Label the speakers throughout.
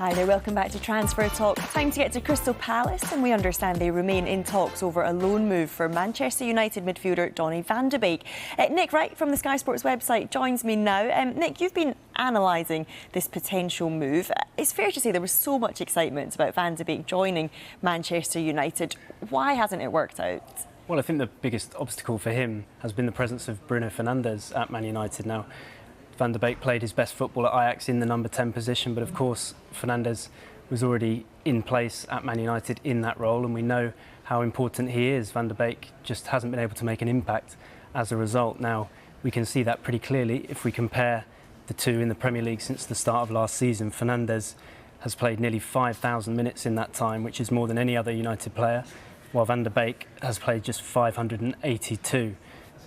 Speaker 1: Hi there, welcome back to Transfer Talk. Time to get to Crystal Palace, and we understand they remain in talks over a loan move for Manchester United midfielder Donny Van de Beek. Nick Wright from the Sky Sports website joins me now. Nick, you've been analysing this potential move. It's fair to say there was so much excitement about Van de Beek joining Manchester United. Why hasn't it worked out?
Speaker 2: Well, I think the biggest obstacle for him has been the presence of Bruno Fernandes at Man United. Now, Van de Beek played his best football at Ajax in the number 10 position, but of course Fernandes was already in place at Man United in that role, and we know how important he is. Van de Beek just hasn't been able to make an impact as a result. Now, we can see that pretty clearly if we compare the two in the Premier League since the start of last season. Fernandes has played nearly 5,000 minutes in that time, which is more than any other United player, while Van de Beek has played just 582.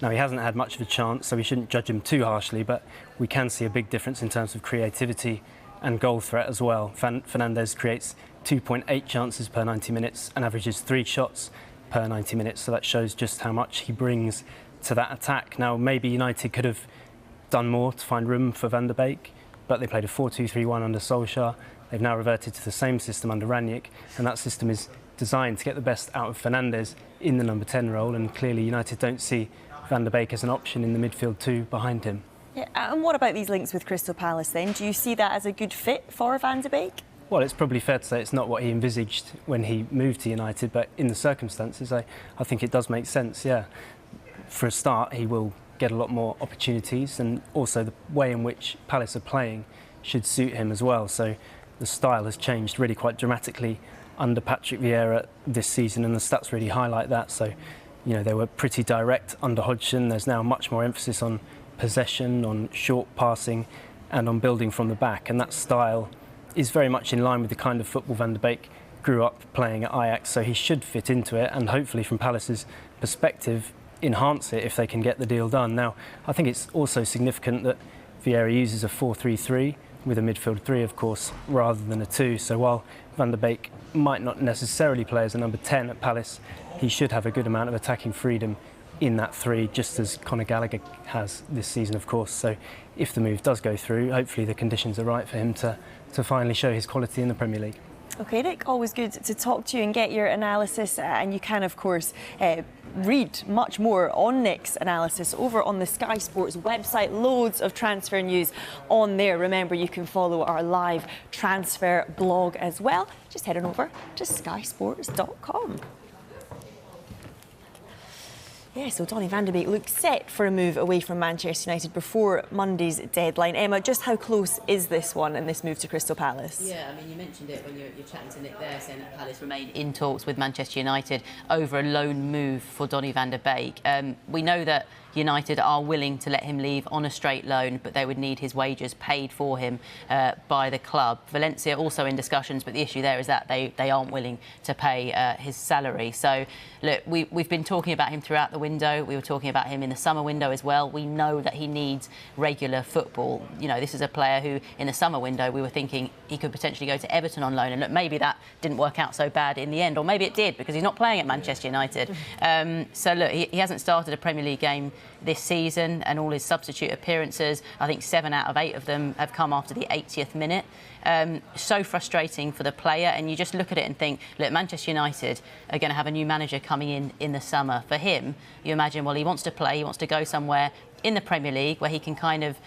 Speaker 2: Now, he hasn't had much of a chance, so we shouldn't judge him too harshly, but we can see a big difference in terms of creativity and goal threat as well. Fernandes creates 2.8 chances per 90 minutes and averages 3 shots per 90 minutes, so that shows just how much he brings to that attack. Now, maybe United could have done more to find room for Van de Beek, but they played a 4-2-3-1 under Solskjaer. They've now reverted to the same system under Rangnick, and that system is designed to get the best out of Fernandes in the number 10 role, and clearly United don't see Van de Beek as an option in the midfield too behind him.
Speaker 1: Yeah, and what about these links with Crystal Palace then? Do you see that as a good fit for Van de Beek?
Speaker 2: Well, it's probably fair to say it's not what he envisaged when he moved to United, but in the circumstances, I think it does make sense, yeah. For a start, he will get a lot more opportunities, and also the way in which Palace are playing should suit him as well. So the style has changed really quite dramatically under Patrick Vieira this season, and the stats really highlight that. So, you know, they were pretty direct under Hodgson. There's now much more emphasis on possession, on short passing, and on building from the back. And that style is very much in line with the kind of football Van de Beek grew up playing at Ajax. So he should fit into it, and hopefully, from Palace's perspective, enhance it if they can get the deal done. Now, I think it's also significant that Vieira uses a 4-3-3 with a midfield 3, of course, rather than a 2. So while Van de Beek might not necessarily play as a number 10 at Palace, he should have a good amount of attacking freedom in that 3, just as Conor Gallagher has this season, of course. So if the move does go through, hopefully the conditions are right for him to finally show his quality in the Premier League.
Speaker 1: OK, Nick, always good to talk to you and get your analysis. And you can, of course, read much more on Nick's analysis over on the Sky Sports website. Loads of transfer news on there. Remember, you can follow our live transfer blog as well. Just head on over to skysports.com. Yeah, so Donny Van de Beek looks set for a move away from Manchester United before Monday's deadline. Emma, just how close is this one and this move to Crystal Palace?
Speaker 3: Yeah, I mean, you mentioned it when you're chatting to Nick there, saying that Palace remain in talks with Manchester United over a loan move for Donny Van de Beek. We know that United are willing to let him leave on a straight loan, but they would need his wages paid for him by the club. Valencia also in discussions, but the issue there is that they aren't willing to pay his salary. So, look, we've been talking about him throughout the window. We were talking about him in the summer window as well. We know that he needs regular football. You know, this is a player who, in the summer window, we were thinking he could potentially go to Everton on loan. And look, maybe that didn't work out so bad in the end, or maybe it did because he's not playing at Manchester United. So, look, he hasn't started a Premier League game this season, and all his substitute appearances, I think 7 out of 8 of them have come after the 80th minute. So frustrating for the player, and you just look at it and think, look, Manchester United are going to have a new manager coming in the summer. For him, you imagine, well, he wants to play, he wants to go somewhere in the Premier League where he can kind of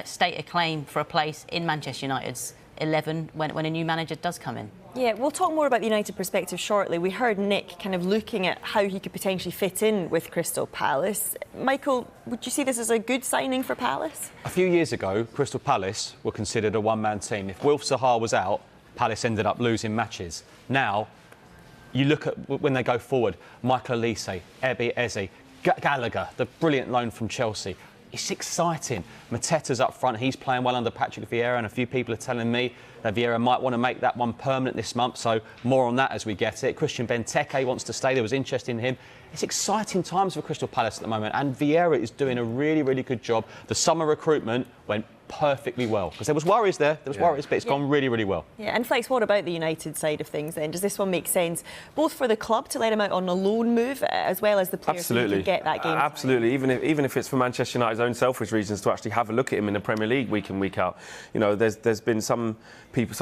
Speaker 3: state a claim for a place in Manchester United's 11 when a new manager does come in.
Speaker 1: Yeah, we'll talk more about the United perspective shortly. We heard Nick kind of looking at how he could potentially fit in with Crystal Palace. Michael, would you see this as a good signing for Palace?
Speaker 4: A few years ago, Crystal Palace were considered a one-man team. If Wilf Zaha was out, Palace ended up losing matches. Now, you look at when they go forward, Michael Olise, Ebi Eze, Gallagher, the brilliant loan from Chelsea. It's exciting. Mateta's up front. He's playing well under Patrick Vieira, and a few people are telling me that Vieira might want to make that one permanent this month, so more on that as we get it. Christian Benteke wants to stay. There was interest in him. It's exciting times for Crystal Palace at the moment, and Vieira is doing a really, really good job. The summer recruitment went perfectly well. Because there was worries there, worries, but it's gone really, really well.
Speaker 1: Yeah, and Flex, what about the United side of things then? Does this one make sense, both for the club to let him out on a loan move, as well as the players who could get that game?
Speaker 5: Absolutely, even if it's for Manchester United's own selfish reasons to actually have a look at him in the Premier League week in, week out. You know, there's been some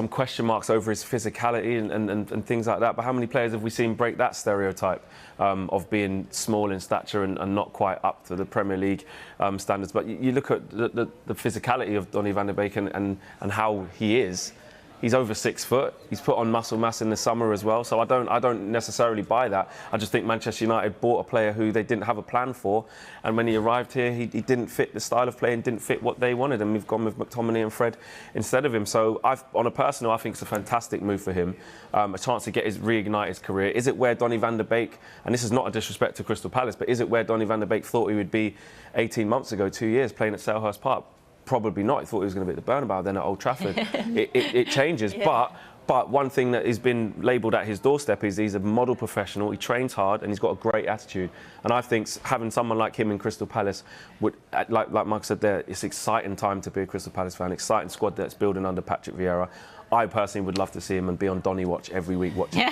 Speaker 5: question marks over his physicality and things like that, but how many players have we seen break that stereotype of being small in stature and not quite up to the Premier League standards? But you look at the physicality of Donny Van de Beek and how he is. He's over 6 foot. He's put on muscle mass in the summer as well. So I don't necessarily buy that. I just think Manchester United bought a player who they didn't have a plan for, and when he arrived here, he didn't fit the style of play and didn't fit what they wanted. And we've gone with McTominay and Fred instead of him. So on a personal, I think it's a fantastic move for him. A chance to reignite his career. Is it where Donny Van de Beek, and this is not a disrespect to Crystal Palace, but is it where Donny Van de Beek thought he would be 18 months ago, 2 years, playing at Selhurst Park? Probably not. He thought he was going to be at the Bernabeu, then at Old Trafford. it changes. Yeah. But one thing that has been labelled at his doorstep is he's a model professional. He trains hard and he's got a great attitude. And I think having someone like him in Crystal Palace would, like Mike said there, it's an exciting time to be a Crystal Palace fan. Exciting squad that's building under Patrick Vieira. I personally would love to see him and be on Donny watch every week watching.